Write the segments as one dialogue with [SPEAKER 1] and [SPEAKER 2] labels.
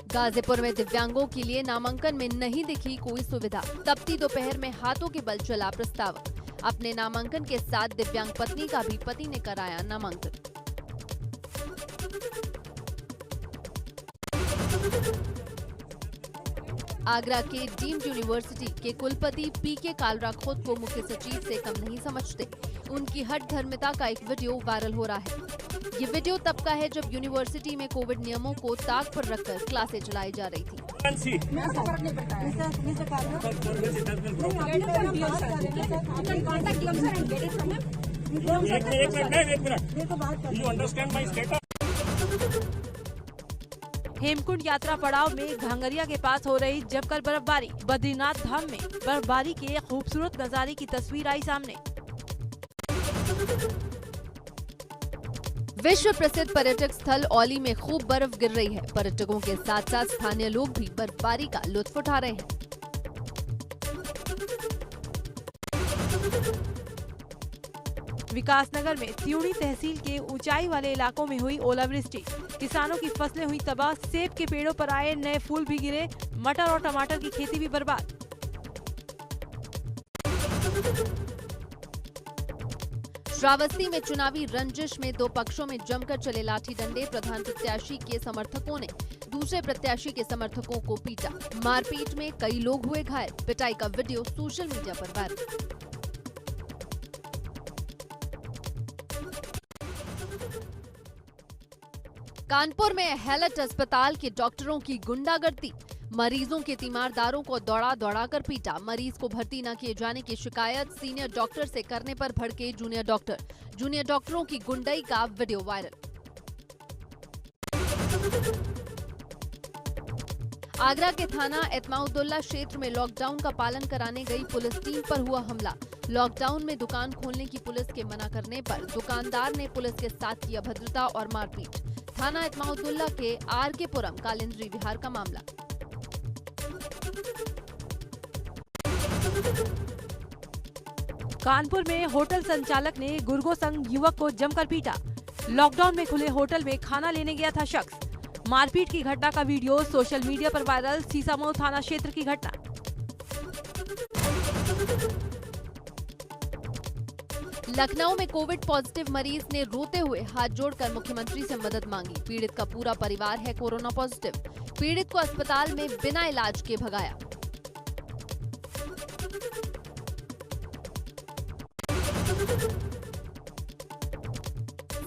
[SPEAKER 1] गाजीपुर में दिव्यांगों के लिए नामांकन में नहीं दिखी कोई सुविधा। तपती दोपहर में हाथों के बल चला प्रस्तावक। अपने नामांकन के साथ दिव्यांग पत्नी का भी पति ने कराया नामांकन। आगरा के डीम्ड यूनिवर्सिटी के कुलपति पीके कालरा खुद को मुख्य सचिव से कम नहीं समझते। उनकी हठ धर्मिता का एक वीडियो वायरल हो रहा है। ये वीडियो तब का है जब यूनिवर्सिटी में कोविड नियमों को ताक पर रखकर क्लासें चलाई जा रही थी।
[SPEAKER 2] हेमकुंड यात्रा पड़ाव में घांगरिया के पास हो रही जमकर बर्फबारी। बद्रीनाथ धाम में बर्फबारी के खूबसूरत नजारे की तस्वीर आई सामने।
[SPEAKER 1] विश्व प्रसिद्ध पर्यटक स्थल औली में खूब बर्फ गिर रही है। पर्यटकों के साथ साथ स्थानीय लोग भी बर्फबारी का लुत्फ उठा रहे हैं।
[SPEAKER 2] विकासनगर में त्यूणी तहसील के ऊंचाई वाले इलाकों में हुई ओलावृष्टि। किसानों की फसलें हुई तबाह। सेब के पेड़ों पर आए नए फूल भी गिरे। मटर और टमाटर की खेती भी बर्बाद।
[SPEAKER 1] श्रावस्ती में चुनावी रंजिश में दो पक्षों में जमकर चले लाठी डंडे। प्रधान प्रत्याशी के समर्थकों ने दूसरे प्रत्याशी के समर्थकों को पीटा। मारपीट में कई लोग हुए घायल। पिटाई का वीडियो सोशल मीडिया पर वायरल। कानपुर में हैलट अस्पताल के डॉक्टरों की गुंडागर्दी। मरीजों के तीमारदारों को दौड़ा दौड़ा कर पीटा। मरीज को भर्ती न किए जाने की शिकायत सीनियर डॉक्टर से करने पर भड़के जूनियर डॉक्टर। जूनियर डॉक्टरों की गुंडाई का वीडियो वायरल। आगरा के थाना एतमाउद्दौला क्षेत्र में लॉकडाउन का पालन कराने गई पुलिस टीम पर हुआ हमला। लॉकडाउन में दुकान खोलने की पुलिस के मना करने पर दुकानदार ने पुलिस के साथ की अभद्रता और मारपीट। थाना एतमाउद्दौला के आरकेपुरम कालिंद्री विहार का मामला।
[SPEAKER 2] कानपुर में होटल संचालक ने गुर्गो संग युवक को जमकर पीटा। लॉकडाउन में खुले होटल में खाना लेने गया था शख्स। मारपीट की घटना का वीडियो सोशल मीडिया पर वायरल। सीसामऊ थाना क्षेत्र की घटना।
[SPEAKER 1] लखनऊ में कोविड पॉजिटिव मरीज ने रोते हुए हाथ जोड़कर मुख्यमंत्री से मदद मांगी। पीड़ित का पूरा परिवार है कोरोना पॉजिटिव। पीड़ित को अस्पताल में बिना इलाज के भगाया।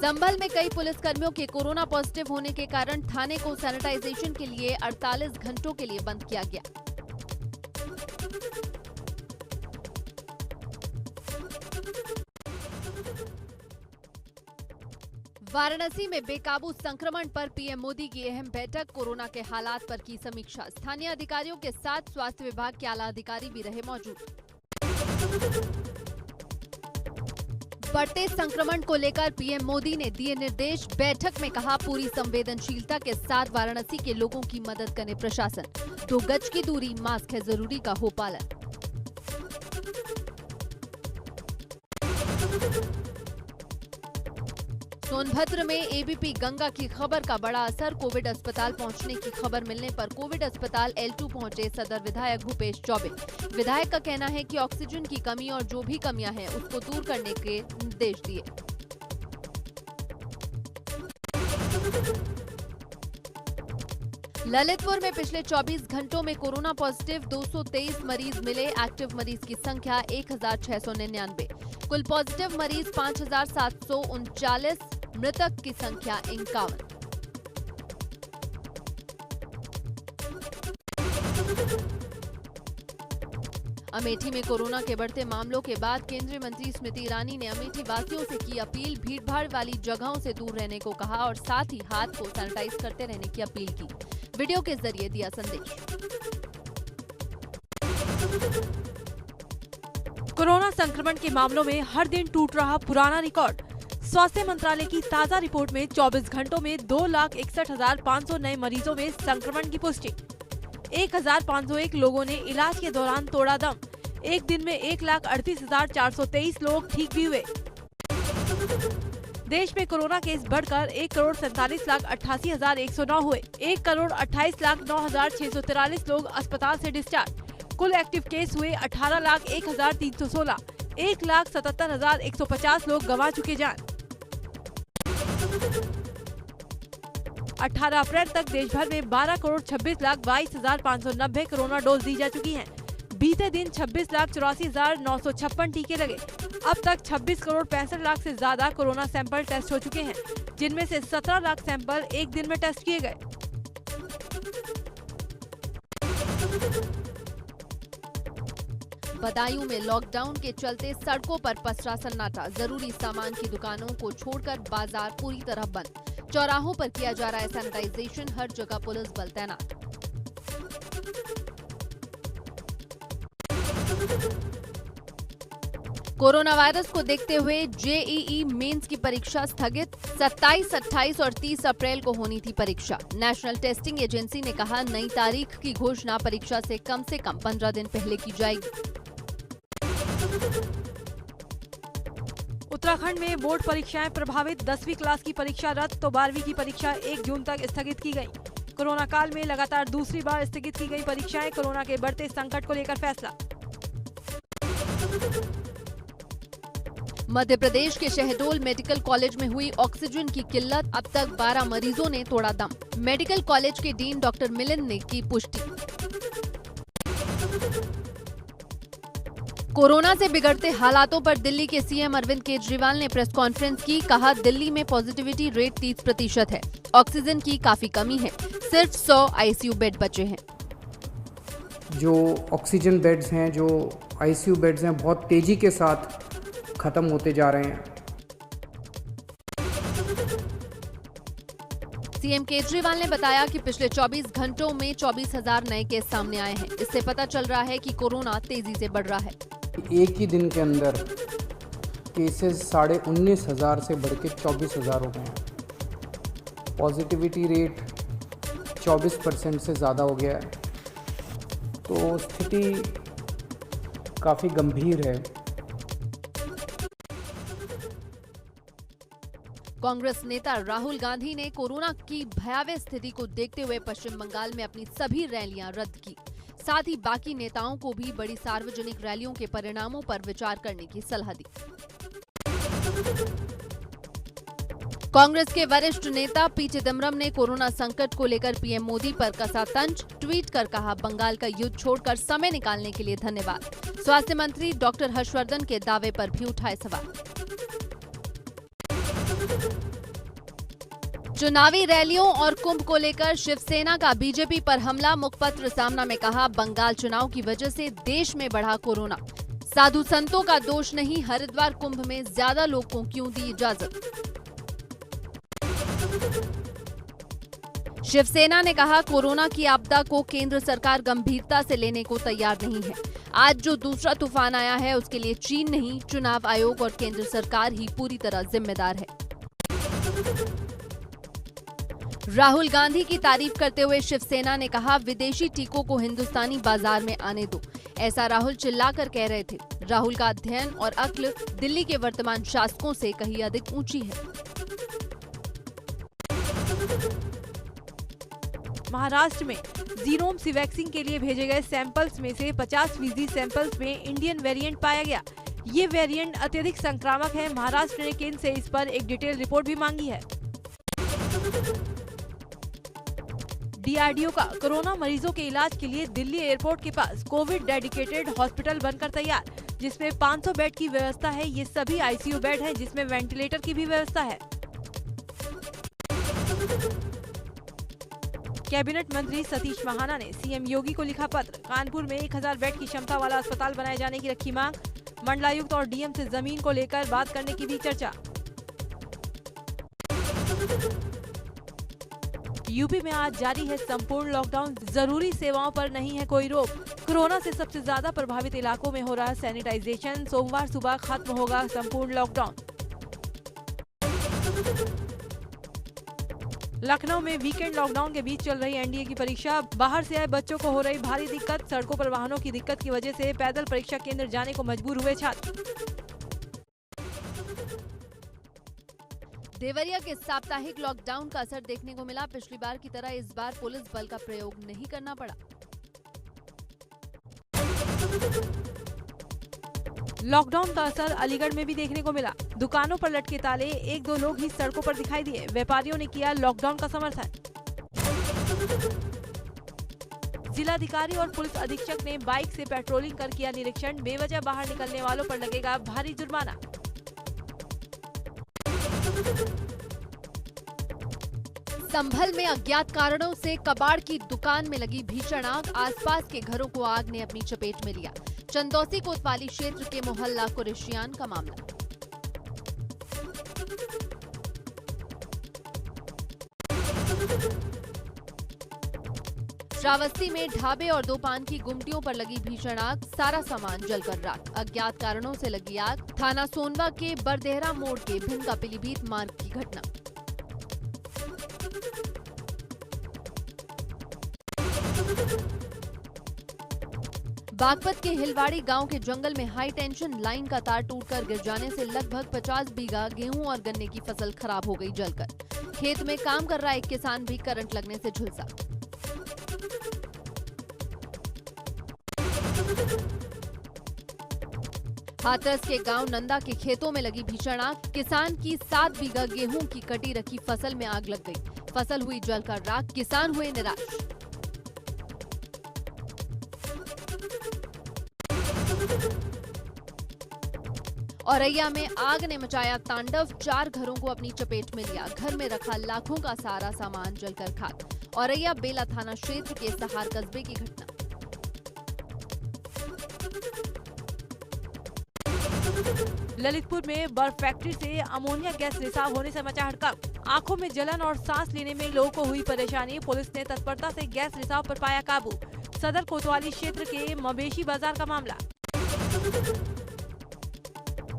[SPEAKER 1] संभल में कई पुलिसकर्मियों के कोरोना पॉजिटिव होने के कारण थाने को सैनिटाइजेशन के लिए 48 घंटों के लिए बंद किया गया। वाराणसी में बेकाबू संक्रमण पर पीएम मोदी की अहम बैठक। कोरोना के हालात पर की समीक्षा। स्थानीय अधिकारियों के साथ स्वास्थ्य विभाग के आला अधिकारी भी रहे मौजूद। बढ़ते संक्रमण को लेकर पीएम मोदी ने दिए निर्देश। बैठक में कहा, पूरी संवेदनशीलता के साथ वाराणसी के लोगों की मदद करे प्रशासन। 2 गज की दूरी, मास्क है जरूरी का हो पालन। सोनभद्र में एबीपी गंगा की खबर का बड़ा असर। कोविड अस्पताल पहुंचने की खबर मिलने पर कोविड अस्पताल L2 पहुंचे सदर विधायक भूपेश चौबे। विधायक का कहना है कि ऑक्सीजन की कमी और जो भी कमियां हैं उसको दूर करने के निर्देश दिए। ललितपुर में पिछले 24 घंटों में कोरोना पॉजिटिव 223 मरीज मिले। एक्टिव मरीज की संख्या 1699। कुल पॉजिटिव मरीज 5739। मृतक की संख्या 51। अमेठी में कोरोना के बढ़ते मामलों के बाद केंद्रीय मंत्री स्मृति ईरानी ने अमेठी वासियों से की अपील। भीड़भाड़ वाली जगहों से दूर रहने को कहा और साथ ही हाथ को सैनिटाइज करते रहने की अपील की। वीडियो के जरिए दिया संदेश।
[SPEAKER 2] कोरोना संक्रमण के मामलों में हर दिन टूट रहा पुराना रिकॉर्ड। स्वास्थ्य मंत्रालय की ताजा रिपोर्ट में 24 घंटों में 2,61,500 नए मरीजों में संक्रमण की पुष्टि। 1,501 लोगों ने इलाज के दौरान तोड़ा दम। एक दिन में 1,38,423 लोग ठीक भी हुए। देश में कोरोना केस बढ़कर 1,47,88,109 हुए। 1,28,09,643 लोग अस्पताल से डिस्चार्ज। कुल एक्टिव केस हुए 18,01,316। 1,77,150 लोग गंवा चुके जान। 18 अप्रैल तक देश भर में 12,26,22,590 कोरोना डोज दी जा चुकी हैं। बीते दिन 26,84,956 टीके लगे। अब तक 26,65,00,000 से ज्यादा कोरोना सैंपल टेस्ट हो चुके हैं, जिनमें से 17 लाख सैंपल एक दिन में टेस्ट किए गए।
[SPEAKER 1] बदायूं में लॉकडाउन के चलते सड़कों पर पसरा सन्नाटा। जरूरी सामान की दुकानों को छोड़कर बाजार पूरी तरह बंद। चौराहों पर किया जा रहा है सैनिटाइजेशन, हर जगह पुलिस बल तैनात। कोरोना वायरस को देखते हुए जेईई मेंस की परीक्षा स्थगित। 27, 28 और 30 अप्रैल को होनी थी परीक्षा। नेशनल टेस्टिंग एजेंसी ने कहा नई तारीख की घोषणा परीक्षा से कम 15 दिन पहले की जाएगी।
[SPEAKER 2] उत्तराखंड में बोर्ड परीक्षाएं प्रभावित। 10वीं क्लास की परीक्षा रद्द तो 12वीं की परीक्षा 1 जून तक स्थगित की गई। कोरोना काल में लगातार दूसरी बार स्थगित की गई परीक्षाएं। कोरोना के बढ़ते संकट को लेकर फैसला।
[SPEAKER 1] मध्य प्रदेश के शहडोल मेडिकल कॉलेज में हुई ऑक्सीजन की किल्लत। अब तक 12 मरीजों ने तोड़ा दम। मेडिकल कॉलेज के डीन डॉक्टर मिलिंद ने की पुष्टि। कोरोना से बिगड़ते हालातों पर दिल्ली के सीएम अरविंद केजरीवाल ने प्रेस कॉन्फ्रेंस की। कहा दिल्ली में पॉजिटिविटी रेट 30% है। ऑक्सीजन की काफी कमी है। सिर्फ 100 आईसीयू बेड बचे हैं।
[SPEAKER 3] जो ऑक्सीजन बेड्स हैं, जो आईसीयू बेड्स हैं, बहुत तेजी के साथ खत्म होते जा रहे हैं।
[SPEAKER 1] सीएम केजरीवाल ने बताया कि पिछले 24 घंटों में 24,000 नए केस सामने आए हैं। इससे पता चल रहा है कि कोरोना तेजी से बढ़ रहा है।
[SPEAKER 3] एक ही दिन के अंदर केसेस 19,500 से बढ़ के 24,000 हो गए हैं। पॉजिटिविटी रेट 24% से ज़्यादा हो गया है। तो स्थिति काफ़ी गंभीर है।
[SPEAKER 1] कांग्रेस नेता राहुल गांधी ने कोरोना की भयावह स्थिति को देखते हुए पश्चिम बंगाल में अपनी सभी रैलियां रद्द की। साथ ही बाकी नेताओं को भी बड़ी सार्वजनिक रैलियों के परिणामों पर विचार करने की सलाह दी। कांग्रेस के वरिष्ठ नेता पी चिदम्बरम ने कोरोना संकट को लेकर पीएम मोदी पर कसा तंज। ट्वीट कर कहा बंगाल का युद्ध छोड़कर समय निकालने के लिए धन्यवाद। स्वास्थ्य मंत्री डॉक्टर हर्षवर्धन के दावे पर भी उठाए सवाल। चुनावी रैलियों और कुंभ को लेकर शिवसेना का बीजेपी पर हमला। मुखपत्र सामना में कहा बंगाल चुनाव की वजह से देश में बढ़ा कोरोना। साधु संतों का दोष नहीं, हरिद्वार कुंभ में ज्यादा लोग को क्यों दी इजाजत। शिवसेना ने कहा कोरोना की आपदा को केंद्र सरकार गंभीरता से लेने को तैयार नहीं है। आज जो दूसरा तूफान आया है उसके लिए चीन नहीं, चुनाव आयोग और केंद्र सरकार ही पूरी तरह जिम्मेदार है। राहुल गांधी की तारीफ करते हुए शिवसेना ने कहा विदेशी टीकों को हिंदुस्तानी बाजार में आने दो। ऐसा राहुल चिल्लाकर कह रहे थे। राहुल का अध्ययन और अक्ल दिल्ली के वर्तमान शासकों से कहीं अधिक ऊंची है।
[SPEAKER 2] महाराष्ट्र में जीनोम सीवैक्सिंग के लिए भेजे गए सैंपल्स में से 50% सैंपल्स में इंडियन वेरिएंट पाया गया। ये वेरिएंट अत्यधिक संक्रामक है। महाराष्ट्र ने केंद्र से इस पर एक डिटेल रिपोर्ट भी मांगी है। डीआरडीओ का कोरोना मरीजों के इलाज के लिए दिल्ली एयरपोर्ट के पास कोविड डेडिकेटेड हॉस्पिटल बनकर तैयार, जिसमें 500 बेड की व्यवस्था है। ये सभी आईसीयू बेड हैं, जिसमें वेंटिलेटर की भी व्यवस्था है। कैबिनेट मंत्री सतीश महाना ने सीएम योगी को लिखा पत्र। कानपुर में 1000 बेड की क्षमता वाला अस्पताल बनाए जाने की रखी मांग। मंडलायुक्त और डीएम से जमीन को लेकर बात करने की भी चर्चा। यूपी में आज जारी है संपूर्ण लॉकडाउन। जरूरी सेवाओं पर नहीं है कोई रोक। कोरोना से सबसे ज्यादा प्रभावित इलाकों में हो रहा सैनिटाइजेशन। सोमवार सुबह खत्म होगा संपूर्ण लॉकडाउन। लखनऊ में वीकेंड लॉकडाउन के बीच चल रही एनडीए की परीक्षा। बाहर से आए बच्चों को हो रही भारी दिक्कत। सड़कों पर वाहनों की दिक्कत की वजह से पैदल परीक्षा केंद्र जाने को मजबूर हुए छात्र।
[SPEAKER 1] देवरिया के साप्ताहिक लॉकडाउन का असर देखने को मिला। पिछली बार की तरह इस बार पुलिस बल का प्रयोग नहीं करना पड़ा।
[SPEAKER 2] लॉकडाउन का असर अलीगढ़ में भी देखने को मिला। दुकानों पर लटके ताले, एक दो लोग ही सड़कों पर दिखाई दिए। व्यापारियों ने किया लॉकडाउन का समर्थन। जिलाधिकारी और पुलिस अधीक्षक ने बाइक से पेट्रोलिंग कर किया निरीक्षण। बेवजह बाहर निकलने वालों पर लगेगा भारी जुर्माना।
[SPEAKER 1] संभल में अज्ञात कारणों से कबाड़ की दुकान में लगी भीषण आग। आसपास के घरों को आग ने अपनी चपेट में लिया। चंदौसी कोतवाली क्षेत्र के मोहल्ला कुरेशियान का मामला। श्रावस्ती में ढाबे और दो पान की गुमटियों पर लगी भीषण आग। सारा सामान जलकर राख। अज्ञात कारणों से लगी आग। थाना सोनवा के बरदेहरा मोड़ के भिंड का पीलीभीत मार्ग की घटना। बागपत के हिलवाड़ी गांव के जंगल में हाई टेंशन लाइन का तार टूटकर गिर जाने से लगभग 50 बीघा गेहूं और गन्ने की फसल खराब हो गई जलकर। खेत में काम कर रहा एक किसान भी करंट लगने से झुलसा। हाथरस के गांव नंदा के खेतों में लगी भीषण आग। किसान की 7 बीघा गेहूं की कटी रखी फसल में आग लग गई। फसल हुई जलकर राख। किसान हुए निराश। औरैया में आग ने मचाया तांडव। 4 घरों को अपनी चपेट में लिया। घर में रखा लाखों का सारा सामान जलकर खाक। औरैया बेला थाना क्षेत्र के सहार कस्बे की घटना।
[SPEAKER 2] ललितपुर में बर्फ फैक्ट्री से अमोनिया गैस रिसाव होने से मचा हड़कंप। आंखों में जलन और सांस लेने में लोगों को हुई परेशानी। पुलिस ने तत्परता से गैस रिसाव पर पाया काबू। सदर कोतवाली क्षेत्र के मवेशी बाजार का मामला।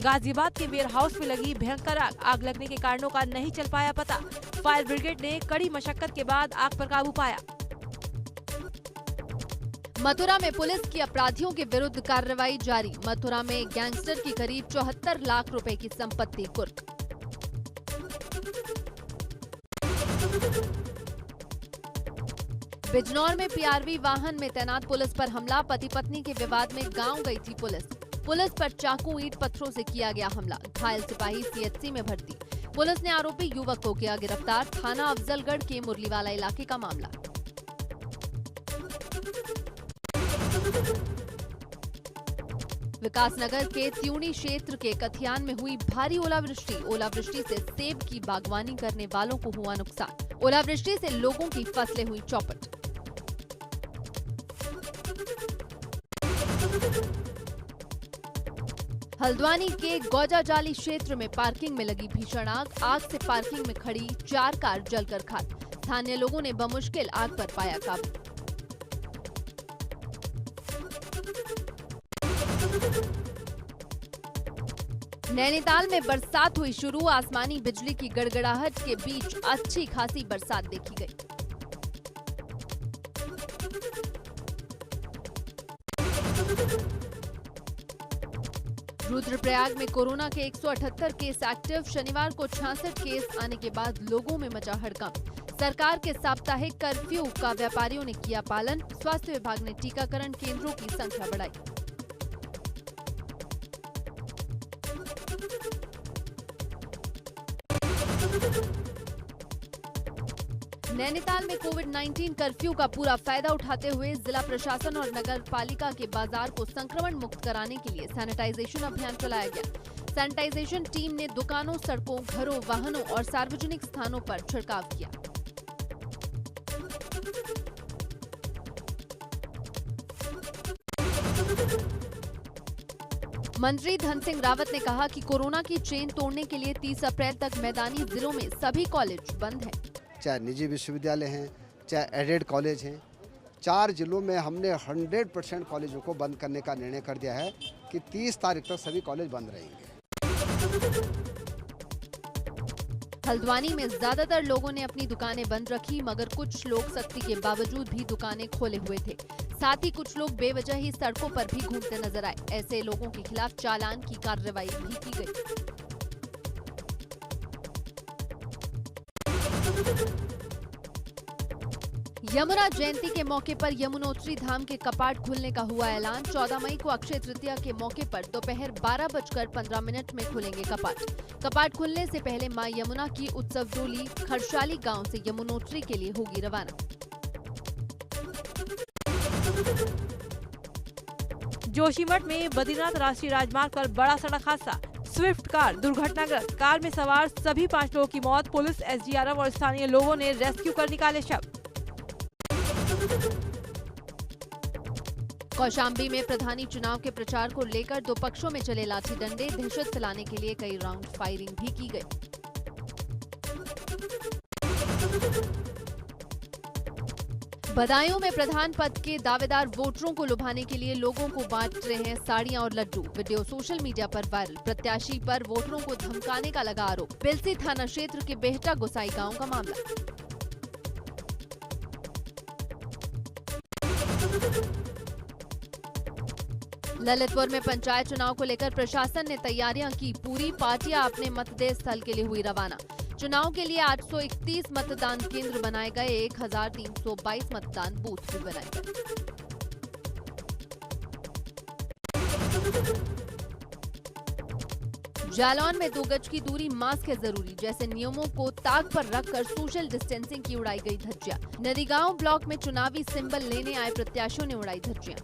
[SPEAKER 2] गाजियाबाद के वेयर हाउस में लगी भयंकर आग। आग लगने के कारणों का नहीं चल पाया पता। फायर ब्रिगेड ने कड़ी मशक्कत के बाद आग पर काबू पाया।
[SPEAKER 1] मथुरा में पुलिस की अपराधियों के विरुद्ध कार्रवाई जारी। मथुरा में गैंगस्टर की करीब 74 लाख रुपए की संपत्ति कुर्क। बिजनौर में पीआरवी वाहन में तैनात पुलिस पर हमला। पति पत्नी के विवाद में गांव गई थी पुलिस। पुलिस पर चाकू ईंट पत्थरों से किया गया हमला। घायल सिपाही सीएचसी में भर्ती। पुलिस ने आरोपी युवक को किया गिरफ्तार। थाना अफजलगढ़ के मुरलीवाला इलाके का मामला। विकासनगर के त्यूणी क्षेत्र के कथियान में हुई भारी ओलावृष्टि। ओलावृष्टि से सेब की बागवानी करने वालों को हुआ नुकसान। ओलावृष्टि से लोगों की फसलें हुई चौपट। हल्द्वानी के गौजाजाली क्षेत्र में पार्किंग में लगी भीषण आग। आग से पार्किंग में खड़ी 4 कार जलकर खाक। स्थानीय लोगों ने बमुश्किल आग पर पाया काबू। नैनीताल में बरसात हुई शुरू। आसमानी बिजली की गड़गड़ाहट के बीच अच्छी खासी बरसात देखी गई। रुद्रप्रयाग में कोरोना के 178 केस एक्टिव। शनिवार को 66 केस आने के बाद लोगों में मचा हड़कंप। सरकार के साप्ताहिक कर्फ्यू का व्यापारियों ने किया पालन। स्वास्थ्य विभाग ने टीकाकरण केंद्रों की संख्या बढ़ाई। नैनीताल में कोविड-19 कर्फ्यू का पूरा फायदा उठाते हुए जिला प्रशासन और नगर पालिका के बाजार को संक्रमण मुक्त कराने के लिए सैनिटाइजेशन अभियान चलाया गया। सैनिटाइजेशन टीम ने दुकानों, सड़कों, घरों, वाहनों और सार्वजनिक स्थानों पर छिड़काव किया। मंत्री धन सिंह रावत ने कहा कि कोरोना की चेन तोड़ने के लिए 30 अप्रैल तक मैदानी जिलों में सभी कॉलेज बंद हैं।
[SPEAKER 4] चाहे निजी विश्वविद्यालय हैं, चाहे एडेड कॉलेज हैं, 4 जिलों में हमने 100% कॉलेजों को बंद करने का निर्णय कर दिया है कि 30 तारीख तक सभी कॉलेज बंद रहेंगे।
[SPEAKER 1] हल्द्वानी में ज्यादातर लोगों ने अपनी दुकानें बंद रखी, मगर कुछ लोग सख्ती के बावजूद भी दुकानें खोले हुए थे। साथ ही कुछ लोग बेवजह ही सड़कों पर भी घूमते नजर आए। ऐसे लोगों के खिलाफ चालान की कार्रवाई भी की गई। यमुना जयंती के मौके पर यमुनोत्री धाम के कपाट खुलने का हुआ ऐलान। 14 मई को अक्षय तृतीया के मौके पर दोपहर 12:15 में खुलेंगे कपाट। कपाट खुलने से पहले मां यमुना की उत्सव डोली खरसाली गांव से यमुनोत्री के लिए होगी रवाना।
[SPEAKER 2] जोशीमठ में बद्रीनाथ राष्ट्रीय राजमार्ग पर बड़ा सड़क हादसा, स्विफ्ट कार दुर्घटनाग्रस्त। कार में सवार सभी 5 लोगों की मौत। पुलिस, एसडीआरएफ और स्थानीय लोगों ने रेस्क्यू कर निकाले शव।
[SPEAKER 1] कौशाम्बी में प्रधानी चुनाव के प्रचार को लेकर दो पक्षों में चले लाठी डंडे। दहशत फैलाने के लिए कई राउंड फायरिंग भी की गई। बदायूं में प्रधान पद के दावेदार वोटरों को लुभाने के लिए लोगों को बांट रहे हैं साड़ियां और लड्डू। वीडियो सोशल मीडिया पर वायरल। प्रत्याशी पर वोटरों को धमकाने का लगा आरोप। बिलसी थाना क्षेत्र के बेहटा गोसाई गांव का मामला। ललितपुर में पंचायत चुनाव को लेकर प्रशासन ने तैयारियां की पूरी। पार्टियां अपने मतदेय स्थल के लिए हुई रवाना। चुनाव के लिए 831 मतदान केंद्र बनाए गए। 1322 मतदान बूथ भी बनाए गए। जालौन में 2 गज की दूरी, मास्क है जरूरी जैसे नियमों को ताक पर रखकर सोशल डिस्टेंसिंग की उड़ाई गई धज्जियां। नदीगांव ब्लॉक में चुनावी सिंबल लेने आए प्रत्याशियों ने उड़ाई धज्जियां।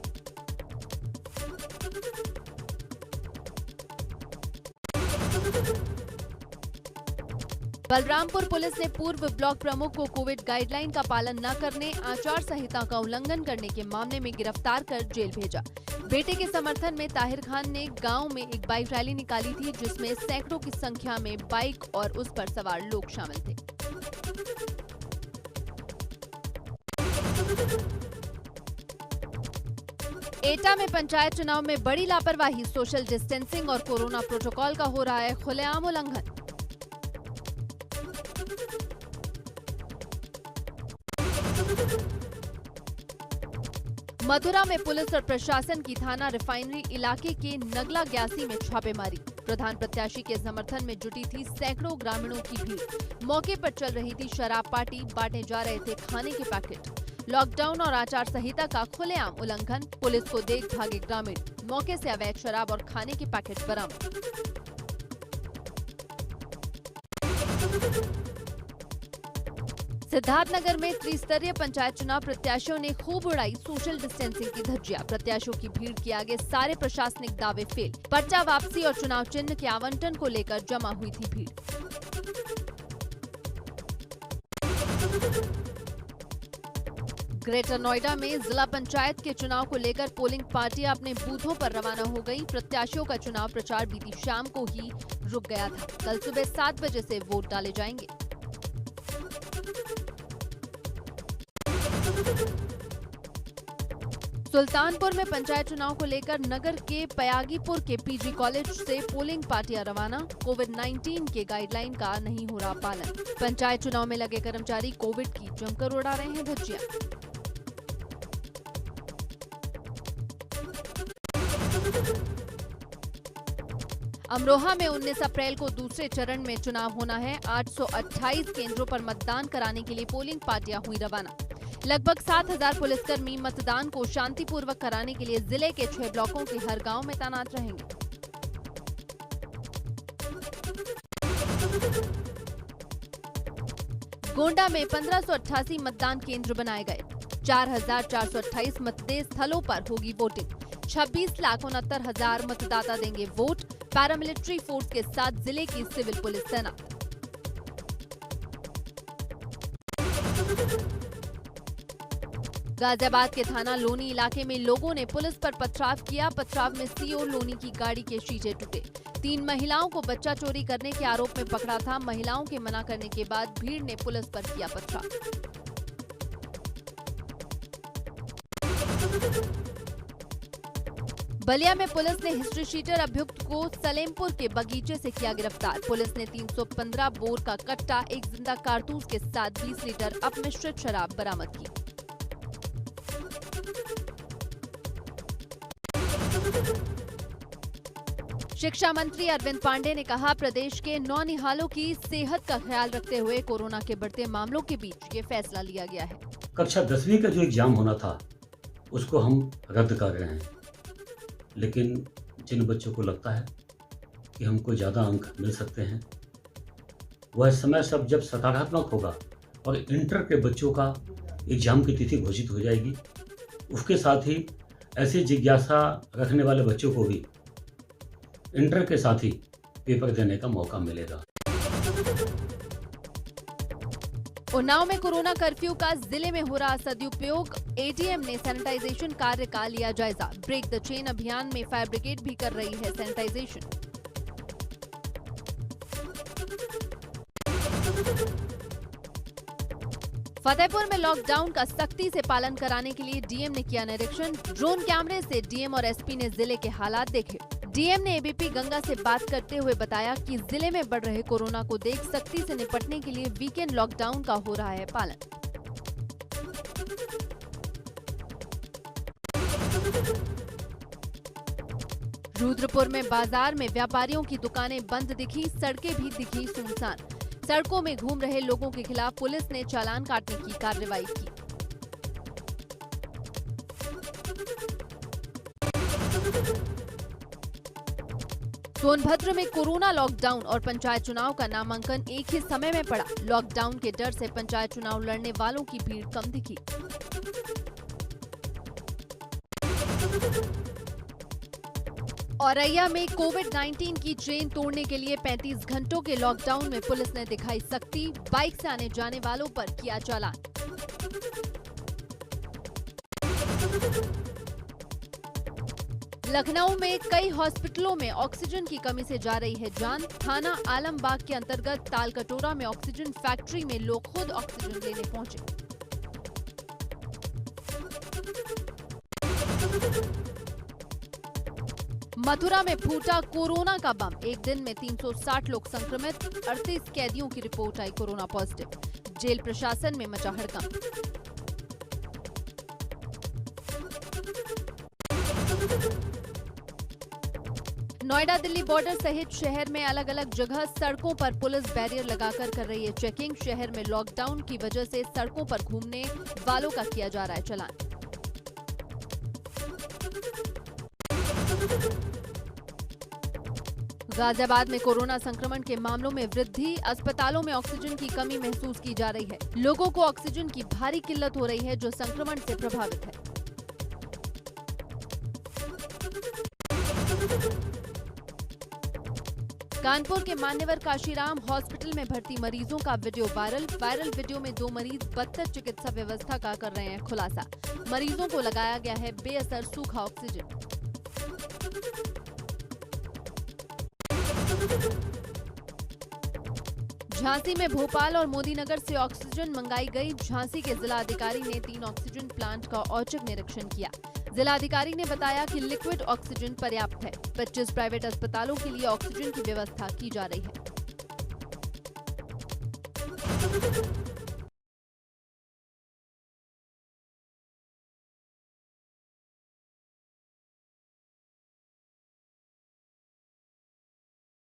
[SPEAKER 1] बलरामपुर पुलिस ने पूर्व ब्लॉक प्रमुख को कोविड गाइडलाइन का पालन न करने, आचार संहिता का उल्लंघन करने के मामले में गिरफ्तार कर जेल भेजा। बेटे के समर्थन में ताहिर खान ने गांव में एक बाइक रैली निकाली थी जिसमें सैकड़ों की संख्या में बाइक और उस पर सवार लोग शामिल थे। एटा में पंचायत चुनाव में बड़ी लापरवाही। सोशल डिस्टेंसिंग और कोरोना प्रोटोकॉल का हो रहा है खुलेआम उल्लंघन। मथुरा में पुलिस और प्रशासन की थाना रिफाइनरी इलाके के नगला ग्यासी में छापेमारी। प्रधान प्रत्याशी के समर्थन में जुटी थी सैकड़ों ग्रामीणों की भीड़। मौके पर चल रही थी शराब पार्टी, बांटे जा रहे थे खाने के पैकेट। लॉकडाउन और आचार संहिता का खुलेआम उल्लंघन। पुलिस को देख भागे ग्रामीण। मौके से अवैध शराब और खाने के पैकेट बरामद। सिद्धार्थनगर में त्रिस्तरीय पंचायत चुनाव प्रत्याशियों ने खूब उड़ाई सोशल डिस्टेंसिंग की धज्जियां। प्रत्याशियों की भीड़ के आगे सारे प्रशासनिक दावे फेल। पर्चा वापसी और चुनाव चिन्ह के आवंटन को लेकर जमा हुई थी भीड़। ग्रेटर नोएडा में जिला पंचायत के चुनाव को लेकर पोलिंग पार्टियां अपने बूथों पर रवाना हो गई। प्रत्याशियों का चुनाव प्रचार बीती शाम को ही रुक गया था। कल सुबह 7 बजे से वोट डाले जाएंगे। सुल्तानपुर में पंचायत चुनाव को लेकर नगर के पयागीपुर के पीजी कॉलेज से पोलिंग पार्टियां रवाना। कोविड-19 के गाइडलाइन का नहीं हो रहा पालन। पंचायत चुनाव में लगे कर्मचारी कोविड की जमकर उड़ा रहे हैं धज्जियां। अमरोहा में 19 अप्रैल को दूसरे चरण में चुनाव होना है। 828 केंद्रों पर मतदान कराने के लिए पोलिंग पार्टियां हुई रवाना। लगभग 7000 पुलिसकर्मी मतदान को शांतिपूर्वक कराने के लिए जिले के 6 ब्लॉकों के हर गांव में तैनात रहेंगे। गोंडा में 1588 मतदान केंद्र बनाए गए। 4428 मतदेय स्थलों पर होगी वोटिंग। 26,69,000 मतदाता देंगे वोट। पैरामिलिट्री फोर्स के साथ जिले की सिविल पुलिस तैनात। गाजियाबाद के थाना लोनी इलाके में लोगों ने पुलिस पर पथराव किया। पथराव में सीओ लोनी की गाड़ी के शीशे टूटे। 3 महिलाओं को बच्चा चोरी करने के आरोप में पकड़ा था। महिलाओं के मना करने के बाद भीड़ ने पुलिस पर किया पथराव। बलिया में पुलिस ने हिस्ट्री शीटर अभियुक्त को सलेमपुर के बगीचे से किया गिरफ्तार। पुलिस ने 315 बोर का कट्टा, एक जिंदा कारतूस के साथ 20 लीटर अपमिश्रित शराब बरामद की। शिक्षा मंत्री अरविंद पांडे ने कहा, प्रदेश के नौनिहालों की सेहत का ख्याल रखते हुए कोरोना के बढ़ते मामलों के बीच ये फैसला लिया गया है।
[SPEAKER 5] कक्षा 10वीं का जो एग्जाम होना था उसको हम रद्द कर रहे हैं, लेकिन जिन बच्चों को लगता है कि हमको ज़्यादा अंक मिल सकते हैं, वह समय सब जब सकारात्मक होगा और इंटर के बच्चों का एग्जाम की तिथि घोषित हो जाएगी, उसके साथ ही ऐसी जिज्ञासा रखने वाले बच्चों को भी इंटर के साथ ही पेपर देने का मौका मिलेगा।
[SPEAKER 1] उन्नाव में कोरोना कर्फ्यू का जिले में हो रहा सदुपयोग, एडीएम ने सैनिटाइजेशन कार्य का लिया जायजा। ब्रेक द चेन अभियान में फायर ब्रिगेड भी कर रही है सैनिटाइजेशन। फतेहपुर में लॉकडाउन का सख्ती से पालन कराने के लिए डीएम ने किया निरीक्षण। ड्रोन कैमरे से डीएम और एसपी ने जिले के हालात देखे। डीएम ने एबीपी गंगा से बात करते हुए बताया कि जिले में बढ़ रहे कोरोना को देख सख्ती से निपटने के लिए वीकेंड लॉकडाउन का हो रहा है पालन। रुद्रपुर में बाजार में व्यापारियों की दुकानें बंद दिखी, सड़कें भी दिखी सुनसान। सड़कों में घूम रहे लोगों के खिलाफ पुलिस ने चालान काटने की कार्रवाई की। सोनभद्र में कोरोना लॉकडाउन और पंचायत चुनाव का नामांकन एक ही समय में पड़ा। लॉकडाउन के डर से पंचायत चुनाव लड़ने वालों की भीड़ कम दिखी। औरैया में कोविड-19 की चेन तोड़ने के लिए 35 घंटों के लॉकडाउन में पुलिस ने दिखाई सख्ती। बाइक से आने जाने वालों पर किया चालान। लखनऊ में कई हॉस्पिटलों में ऑक्सीजन की कमी से जा रही है जान। थाना आलमबाग के अंतर्गत तालकटोरा में ऑक्सीजन फैक्ट्री में लोग खुद ऑक्सीजन लेने पहुंचे। मथुरा में फूटा कोरोना का बम, एक दिन में 360 लोग संक्रमित, 38 कैदियों की रिपोर्ट आई कोरोना पॉजिटिव। जेल प्रशासन में मचा हड़कंप। नोएडा दिल्ली बॉर्डर सहित शहर में अलग अलग जगह सड़कों पर पुलिस बैरियर लगाकर कर रही है चेकिंग। शहर में लॉकडाउन की वजह से सड़कों पर घूमने वालों का किया जा रहा है चालान। गाजियाबाद में कोरोना संक्रमण के मामलों में वृद्धि, अस्पतालों में ऑक्सीजन की कमी महसूस की जा रही है। लोगों को ऑक्सीजन की भारी किल्लत हो रही है जो संक्रमण से प्रभावित है। कानपुर के मान्यवर काशीराम हॉस्पिटल में भर्ती मरीजों का वीडियो वायरल वीडियो में 2 मरीज बदतर चिकित्सा व्यवस्था का कर रहे हैं खुलासा। मरीजों को लगाया गया है बेअसर सूखा ऑक्सीजन। झांसी में भोपाल और मोदीनगर से ऑक्सीजन मंगाई गई। झांसी के जिला अधिकारी ने 3 ऑक्सीजन प्लांट का औचक निरीक्षण किया। जिला अधिकारी ने बताया कि लिक्विड ऑक्सीजन पर्याप्त है। 25 प्राइवेट अस्पतालों के लिए ऑक्सीजन की व्यवस्था की जा रही है।